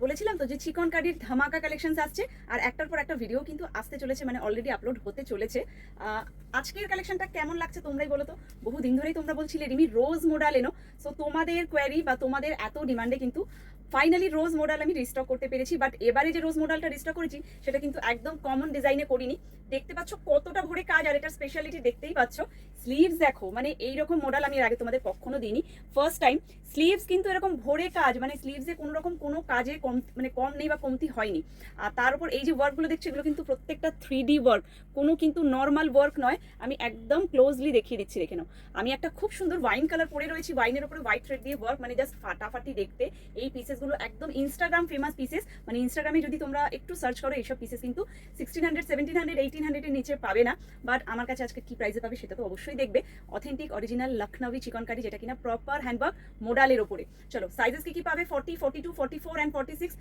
বলেছিলাম তো যে চিকন কারির ধামাকা কালেকশনস আসছে, আর একটার পর একটা ভিডিও কিন্তু আসতে চলেছে, মানে অলরেডি আপলোড হতে চলেছে। আজকের কালেকশনটা কেমন লাগছে তোমরাই বলো তো। বহুদিন ধরেই তোমরা বলছিলে রিমি রোজ মডেল এনো। সো তোমাদের কোয়ারি বা তোমাদের এত ডিমান্ডে কিন্তু ফাইনালি রোজ মডেল আমি রিস্টক করতে পেরেছি। বাট এবারে যে রোজ মডেলটা রিস্টক করেছি সেটা কিন্তু একদম কমন ডিজাইনে করিনি। দেখতে পাচ্ছ কতটা ভরে কাজ, আর এটার স্পেশালিটি দেখতেই পাচ্ছ। স্লিভস দেখো, মানে এইরকম মডেল আমি এর আগে তোমাদের কখনো দিইনি, ফার্স্ট টাইম। স্লিভস কিন্তু এরকম ভরে কাজ, মানে স্লিভসে কোনো রকম কোনো কাজে কম মানে কম নেই বা কমতি হয়নি। আর তার উপর এই যে ওয়ার্কগুলো দেখছো এগুলো কিন্তু প্রত্যেকটা 3D ওয়ার্ক, কোনো কিন্তু নর্মাল ওয়ার্ক নয়। আমি একদম ক্লোজলি দেখিয়ে দিচ্ছি, দেখে নাও। আমি একটা খুব সুন্দর ওয়াইন কালার পরে রয়েছি, ওয়াইনের উপরে হোয়াইট থ্রেড দিয়ে ওয়ার্ক, মানে জাস্ট ফাটাফাটি দেখতে। এই পিসেসগুলো একদম ইনস্টাগ্রাম ফেমাস পিসেস, মানে ইনস্টাগ্রামে যদি তোমরা একটু সার্চ করো এইসব পিসেস কিন্তু 1600, 1700, 1800 এর নিচে পাবে না। বাট আমার কাছে আজকে কি প্রাইসে পাবে সেটা তো অবশ্যই দেখবে। অথেন্টিক অরিজিনাল লখনউই চিকন কারি, যেটা কিনা প্রপার হ্যান্ডওয়ার্ক মোডালের ওপরে। চলো সাইজেস কি কি পাবে, 40, 42, 44 অ্যান্ড 46।